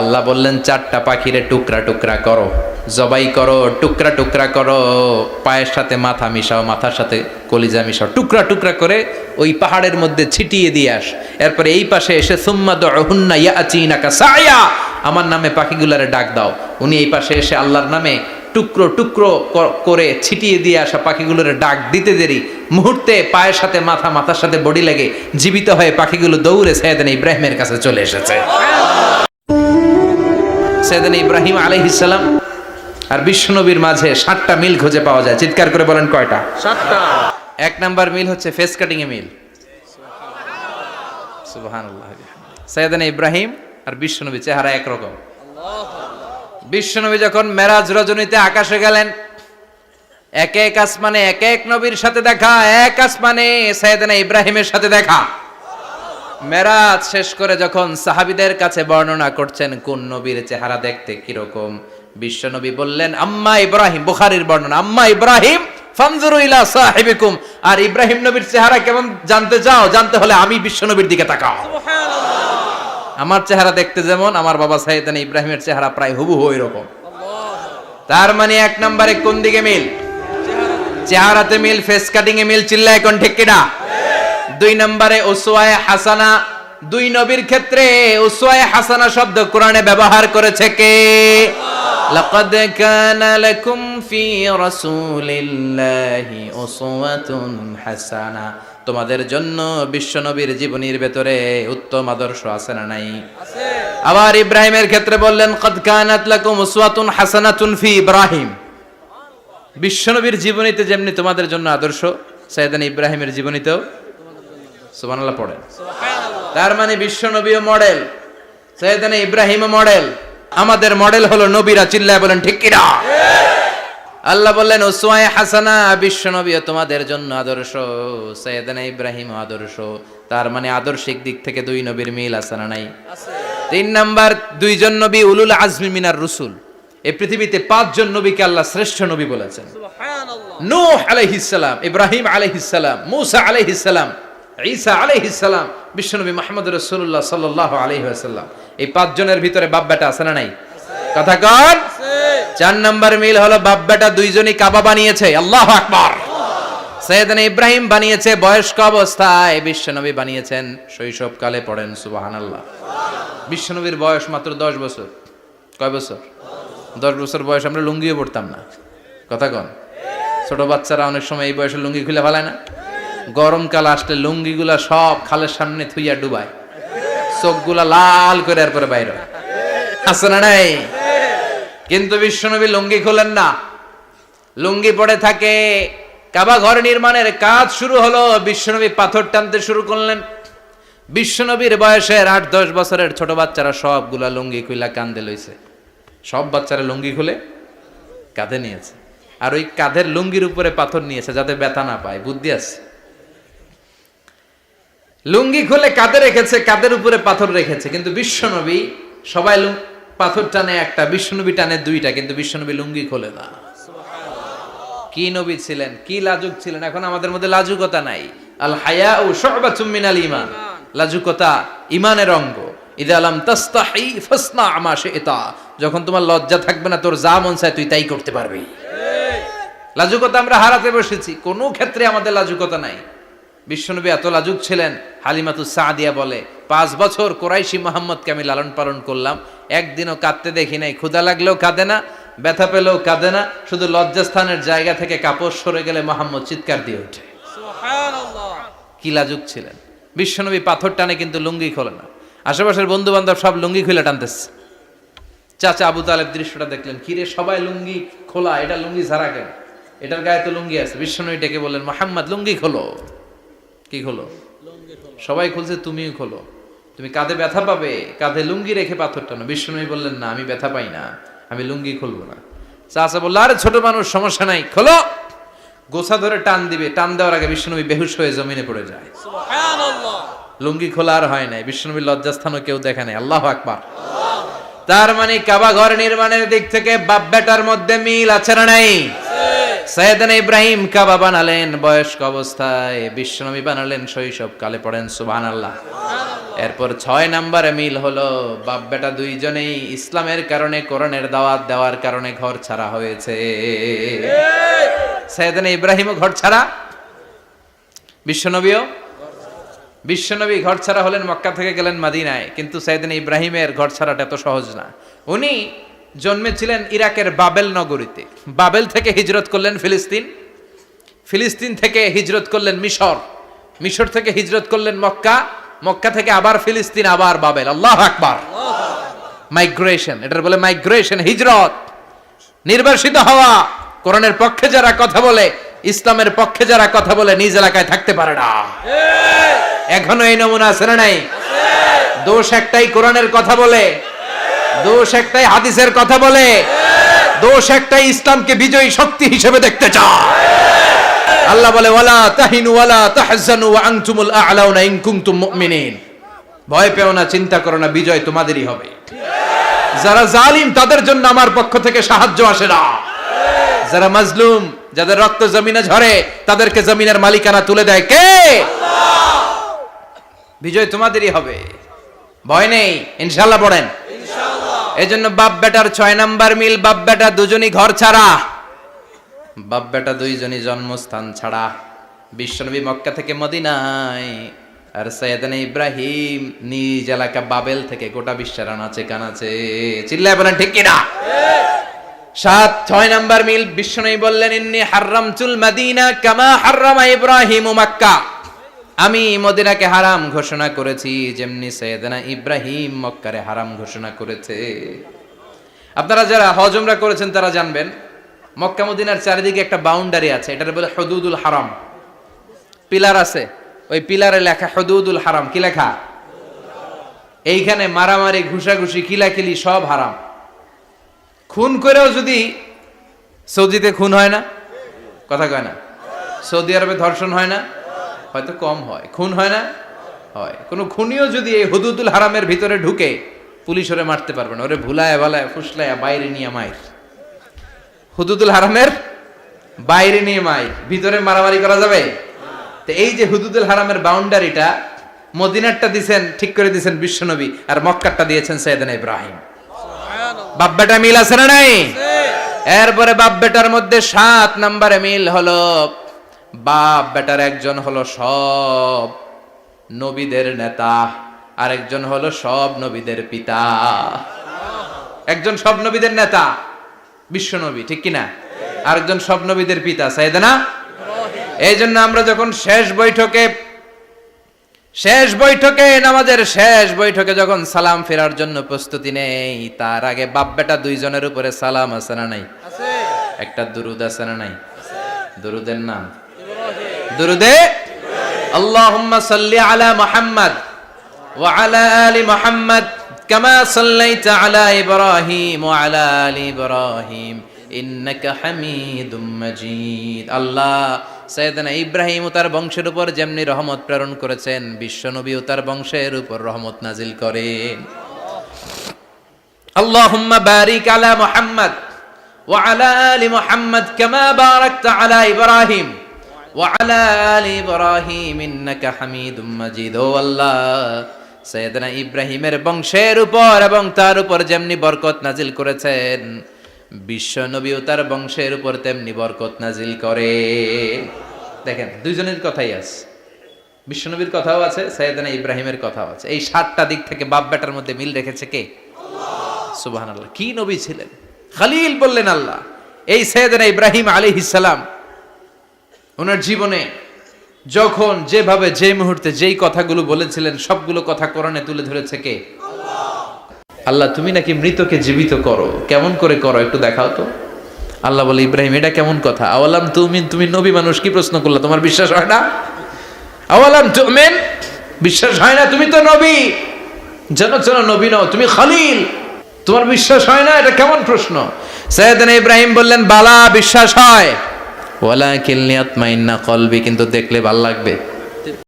আল্লাহ বললেন চারটা পাখিরে টুকরা টুকরা করো, জবাই করো, টুকরা টুকরা করো, পায়ের সাথে মাথা মিশাও, মাথার সাথে কলিজা মিশাও, টুকরা টুকরা করে ওই পাহাড়ের মধ্যে ছিটিয়ে দিয়ে আস। এরপরে এই পাশে এসে সুম্মা দুহুন্না ইয়াতিনাকা সায়া, আমার নামে পাখিগুলারে ডাক দাও। উনি এই পাশে এসে আল্লাহর নামে টুকরো টুকরো করে ছিটিয়ে দিয়ে আসা পাখিগুলোর ডাক দিতে দেরি মুহূর্তে পায়ের সাথে মাথা, মাথার সাথে বডি লেগে জীবিত হয়ে পাখিগুলো দৌড়ে সাইয়েদনা ইব্রাহিমের কাছে চলে এসেছে। সাইয়েদনা ইব্রাহিম আলাইহিস সালাম আর বিশ্বনবীর মাঝে 7টা মিল খুঁজে পাওয়া যায়। চিৎকার করে বলেন কয়টা? 7টা। 1 নাম্বার মিল হচ্ছে ফেস কাটিং এ মিল। সুবহানাল্লাহ। সাইয়েদনা ইব্রাহিম আর বিশ্বনবী চেহারা একরকম। বিশ্বনবী যখন মেরাজ রজনীতে আকাশে গেলেন, এক এক আসমানে এক এক নবীর সাথে দেখা, এক আসমানে সাইয়েদনা ইব্রাহিমের সাথে দেখা। মেরাজ শেষ করে যখন সাহাবীদের কাছে বর্ণনা করছেন কোন নবীর চেহারা দেখতে কিরকম, বিশ্বনবী বললেন আম্মা ইব্রাহিম, বুখারীর বর্ণনা, আম্মা ইব্রাহিম ফানজুরু ইলা সাহিবিকুম, আর ইব্রাহিম নবীর চেহারা কেমন জানতে চাও? জানতে হলে আমি বিশ্বনবীর দিকে তাকাও। আমার চেহারা দেখতে যেমন, আমার বাবা সাইয়েদনা ইব্রাহিমের চেহারা প্রায় হুবহু এরকম। তার মানে 1 নম্বরে কোন দিকে মিল? চেহারাতে মিল, ফেস কাটিং এ মিল। চিল্লায় কোন ঠিক কিনা? 2 নম্বরে উসওয়ায়ে হাসানা। 2 নবীর ক্ষেত্রে উসওয়ায়ে হাসানা শব্দ কোরআনে ব্যবহার করেছে কে? লাকাদ কানা লাকুম ফি রাসূলিল্লাহি উসওয়াতুন হাসানা, তোমাদের জন্য বিশ্বনবীর জীবনীর ভেতরে উত্তম আদর্শ আছে না নাই? আছে। আবার ইব্রাহিমের ক্ষেত্রে বললেন কদ কানাত লাকুম উসওয়াতুন হাসানাতুন ফি ইব্রাহিম, বিশ্বনবীর জীবনীতে যেমনি তোমাদের জন্য আদর্শ, সাইয়েদনা ইব্রাহিমের জীবনীতেও সুবহানাল্লাহ পড়েন। সুবহানাল্লাহ। তার মানে বিশ্বনবীও মডেল, সাইয়েদনা ইব্রাহিমও মডেল, আমাদের মডেল হলো নবীরা। চিল্লায় বলেন ঠিক কিনা? আল্লাহ বললেন উসওয়ায়ে হাসানা, বিশ্বনবীও তোমাদের জন্য আদর্শ, সাইয়েদনা ইব্রাহিমও আদর্শ। তার মানে আদর্শিক দিক থেকে 2 নবীর মিল আছে না নাই? আছে। 3 নাম্বার, 2 জন নবী উলুল আজমি মিনার রসুল। এই পৃথিবীতে 5 জন নবীকে আল্লাহ শ্রেষ্ঠ নবী বলেছেন। সুবহানাল্লাহ। নূহ আলাইহিস সালাম, ইব্রাহিম আলাইহিস সালাম, মূসা আলাইহিস সালাম, ঈসা আলাইহিস সালাম, বিশ্বনবী মুহাম্মদ রাসূলুল্লাহ সাল্লাল্লাহু আলাইহি ওয়াসাল্লাম। এই 5 জনের ভিতরে বাপ বেটা আছে না নাই? কথা কন। 4 নাম্বার মিল হলো বাপ বেটা 2 জনই কাবা বানিয়েছে। আল্লাহু আকবার। সাইয়েদনা ইব্রাহিম বানিয়েছে বয়স্ক অবস্থায়, বিশ্বনবী বানিয়েছেন শৈশবকালে। পড়েন সুবহানাল্লাহ। বিশ্বনবীর বয়স মাত্র 10 বছর। কয় বছর? 10 বছর বয়স আমরা লুঙ্গিও পরতাম না। কথা কন। ছোট বাচ্চারা অনেক সময় এই বয়সে লুঙ্গি খুলে ফেলায় না? গরমকাল আসলে লুঙ্গিগুলা সব খালের সামনে থুইয়া ডুবায়, চোখগুলা লাল করে এরপরে বাইরে আছে না নাই? কিন্তু বিশ্বনবী লুঙ্গি খোলেন না, লুঙ্গি পড়ে থাকে। কাবা ঘর নির্মাণের কাজ শুরু হলো, বিশ্বনবী পাথর টানতে শুরু করলেন। বিশ্বনবীর বয়সের 8-10 বছরের ছোট বাচ্চারা সবগুলা লুঙ্গি খুইলা কাঁধে লইছে। সব বাচ্চারা লুঙ্গি খুলে কাঁধে নিয়েছে, আর ওই কাঁধের লুঙ্গির উপরে পাথর নিয়েছে যাতে ব্যথা না পায়। বুদ্ধি আছে। লুঙ্গি খুলে কাঁধে রেখেছে, কাঁধের উপরে পাথর রেখেছে। কিন্তু বিশ্বনবী, সবাই পাথর টানে একটা, বিশ্বনবী টানে 2টা, কিন্তু বিশ্বনবী লুঙ্গি খোলে না। কি নবী ছিলেন, কি লাজুক ছিলেন। এখন আমাদের মধ্যে লাজুকতা নাই। আল হায়াউ শু'বাতুম মিনাল ঈমান, লাজুকতা ঈমানের অঙ্গ। ইযা লাম তাস্তাহি ফাসনা মা শি'তা, যখন তোমার লজ্জা থাকবে না, তোর যা মন চায় তুই তাই করতে পারবি। লাজুকতা আমরা হারাতে বসেছি, কোনো ক্ষেত্রে আমাদের লাজুকতা নাই। বিশ্বনবী এত লাজুক ছিলেন, হালিমাতুস সাদিয়া বলে 5 বছর কুরাইশি মুহাম্মদকে আমি লালন পালন করলাম, একদিনও কাঁদতে দেখি নাই। ক্ষুধা লাগলেও কাঁদে না, ব্যথা পেলেও কাঁদে না, শুধু লজ্জাস্থানের জায়গা থেকে কাপড় সরে গেলে মুহাম্মদ চিৎকার দিয়ে ওঠে। সুবহানাল্লাহ। কি লাজুক ছিলেন। বিশ্বনবী পাথর টানে কিন্তু লুঙ্গি খোলে না। আশেপাশের বন্ধু বান্ধব সব লুঙ্গি খুলে টানতেছে। চাচা আবু তালেব দৃশ্যটা দেখলেন, কিরে সবাই লুঙ্গি খোলা, এটা লুঙ্গি ছাড়া কেন? এটার গায়ে তো লুঙ্গি আছে। বিশ্বনবী ডেকে বললেন মুহাম্মদ লুঙ্গি খোলো। কি খোলো? সবাই খুলছে, তুমিও খোলো, তুমি কাঁধে ব্যথা পাবে, কাঁধে লুঙ্গি রেখে পাথর টানো। বিশ্বনবী বললেন না, আমি ব্যথা পাই না, আমি লুঙ্গি খুলবো না। চাচা বলল আরে ছোট মানুষ, সমস্যা নাই, খোলো। গোছা ধরে টান দিবে, টান দেওয়ার আগে বিশ্বনবী বেহুশ হয়ে জমিনে পড়ে যায়। সুবহানাল্লাহ। লুঙ্গি খোলা আর হয় নাই। বিশ্বনবীর লজ্জাস্থানও কেউ দেখে নাই। আল্লাহু আকবার। তার মানে কাবা ঘর নির্মাণের দিক থেকে বাপ বেটার মধ্যে মিল আছে না নাই? সাইয়েদনা ইব্রাহিম কাবা বানালেন বয়স্ক অবস্থায়, বিশ্বনবী বানালেন শৈশবকালে। পড়েন সুবহানাল্লাহ। এরপর 6 নম্বরে মিল হলো বাপ বেটা দুইজনেই ইসলামের কারণে, কোরআনের দাওয়াত দেওয়ার কারণে ঘর ছাড়া হয়েছে। সাইয়েদনা ইব্রাহিমও ঘর ছাড়া, বিশ্বনবী ঘর ছাড়া হলেন, মক্কা থেকে গেলেন মদিনায়। কিন্তু সাইয়েদনা ইব্রাহিমের ঘর ছাড়াটা এত সহজ না। উনি জন্মেছিলেন ইরাকের বাবেল নগরীতে। বাবেল থেকে হিজরত করলেন ফিলিস্তিন, ফিলিস্তিন থেকে হিজরত করলেন মিশর, মিশর থেকে হিজরত করলেন মক্কা, মক্কা থেকে আবার ফিলিস্তিন, আবার বাবেল। আল্লাহু আকবার। মাইগ্রেশন, এটার বলে মাইগ্রেশন, হিজরত, নির্বাসিত হওয়া। কোরআনের পক্ষে যারা কথা বলে, ইসলামের পক্ষে যারা কথা বলে, নিজ এলাকায় থাকতে পারে না। এখনো এই নমুনা আছে না নাই? দোষ একটাই, কোরআনের কথা বলে। দোষ একটাই, হাদিসের কথা বলে। দোষ একটাই, ইসলামকে বিজয়ী শক্তি হিসেবে দেখতে চায়। আল্লাহ বলে ওয়ালা তাহিনু ওয়ালা তাহজানু ওয়া আনতুমুল আ'লাউনা ইন কুনতুম মুমিনিন। ভয় পেও না, চিন্তা করো না, বিজয় তোমাদেরই হবে। যারা জালিম তাদের জন্য আমার পক্ষ থেকে সাহায্য আসে না। যারা মাজলুম, যাদের রক্ত জমিনে ঝরে, তাদেরকে জমিনের মালিকানা তুলে দেয় কে? আল্লাহ। বিজয় তোমাদেরই হবে, ভয় নেই, ইনশাআল্লাহ পড়েন ইনশাআল্লাহ। এজন্য বাপ বেটার 6 নাম্বার মিল, বাপ বেটা দুজনই ঘর ছাড়া, বাপ বেটা দুইজনই জন্মস্থান ছাড়া। বিশ্বনবী মক্কা থেকে মদিনায়, আর সাইয়েদনা ইব্রাহিম নিজ এলাকা বাবেল থেকে গোটা বিশ্বের আনাচে কানাচে। চিল্লায় বলেন ঠিক কিনা? 6 নাম্বার মিল, বিশ্বনবী বললেন ইন্নী হারামতুল মদিনা কামা হারামা ইব্রাহিম মক্কা। আমি মদিনাকে হারাম ঘোষণা করেছি যেমনি সাইয়েদনা ইব্রাহিম মক্কারে হারাম ঘোষণা করেছে। আপনারা যারা হজ উমরা করেছেন তারা জানবেন, মক্কা মদিনার চারিদিকে একটা বাউন্ডারি আছে, এটার বলে হুদুদুল হারাম। পিলার আছে, ওই পিলারে লেখা হুদুদুল হারাম। কি লেখা? এইখানে মারামারি, ঘুষাঘুষি, কিলাকিলি সব হারাম। খুন করেও যদি, সৌদিতে খুন হয় না, কথা কয় না? সৌদি আরবে ধর্ষণ হয় না? হয়তো কম হয়, খুন হয় না? হয়। কোনো খুনিও যদি এই হুদুদুল হারামের ভিতরে ঢুকে, পুলিশ ওরে মারতে পারবে না। ওরে ভুলায় ভালায় ফুসলায় বাইরে নিয়ে মাইর। হুদুদুল হারামের বাইরে নিয়ে মাইর, ভিতরে মারামারি করা যাবে? তো এই যে হুদুদুল হারামের বাউন্ডারিটা, মদিনারটা দিয়েছেন, ঠিক করে দিয়েছেন বিশ্বনবী, আর মক্কারটা দিয়েছেন সাইয়েদনা ইব্রাহিম। বাপ বেটা মিল আছে না নাই? এরপরে বাপ বেটার মধ্যে 7 নম্বরে মিল হলো, বাপ বেটার একজন হলো সব নবীদের নেতা, আর একজন হলো সব নবীদের পিতা। একজন সব নবীদের নেতা বিশ্বনবী, ঠিক কিনা? আরেকজন সব নবীদের পিতা সাইয়েদনা ইব্রাহিম। এই জন্য আমরা যখন শেষ বৈঠকে নামাজের শেষ বৈঠকে যখন সালাম ফেরার জন্য প্রস্তুতি নেই, তার আগে বাপ বেটা দুইজনের উপরে সালাম আছে না নাই? আছে। একটা দুরুদ আছে না নাই? আছে। দুরুদের নাম দুরুদে আল্লাহুম্মা সাল্লি আলা মুহাম্মাদ ওয়া আলা আলি মুহাম্মাদ কামা সাল্লাইতা আলা ইব্রাহিম ওয়া আলা আলি ইব্রাহিম ইন্নাকা হামিদুম মাজিদ। আল্লাহ সাইয়েদনা ইব্রাহিম ও তার বংশের উপর যেমনি রহমত প্রেরণ করেছেন, বিশ্বনবী ও তার বংশের উপর রহমত নাজিল করেন। আল্লাহুম্মা বারিক আলা মুহাম্মাদ ওয়া আলা আলি মুহাম্মাদ কামা বারাকতা আলা ইব্রাহিম ওয়া আলা আলি ইব্রাহিম ইন্নাকা হামিদুম মাজিদ। ও আল্লাহ, সাইয়েদনা ইব্রাহিমের বংশের উপর এবং তার উপর যেমনি বরকত নাজিল করেছেন, বিশ্বনবী ও তার বংশের উপর তেমনি বরকত নাজিল করে। দেখেন, দুইজনের কথাই আছে, বিশ্বনবীর কথাও আছে, সাইয়েদনা ইব্রাহিমের কথাও আছে। এই 7টা দিক থেকে বাপ বেটার মধ্যে মিল রেখেছে কে? আল্লাহ। সুবহানাল্লাহ। কি নবী ছিলেন! খলিল বললেন আল্লাহ। এই সাইয়েদনা ইব্রাহিম আলাইহিস সালাম ওনার জীবনে যখন যেভাবে, যে মুহূর্তে যেই কথাগুলো বলেছিলেন, সবগুলো কথা কোরআনে তুলে ধরেছে কে? আল্লাহ, তুমি নাকি মৃতকে জীবিত করো, কেমন করে করো একটু দেখাও তো। আল্লাহ বলে, ইব্রাহিম এটা কেমন কথা? আওয়ালাম তুমিন, তুমি নবী মানুষ, কি প্রশ্ন করলা? তোমার বিশ্বাস হয় না? আওয়ালাম তুমিন, বিশ্বাস হয় না? তুমি তো নবী, জানো নবী নও, তুমি খলিল, তোমার বিশ্বাস হয় না? এটা কেমন প্রশ্ন? সাইয়েদনা ইব্রাহিম বললেন, বালা, বিশ্বাস হয়, ওয়ালাকিন লিয়াতমাইন্না কলবি, কিন্তু দেখলে ভালো লাগবে।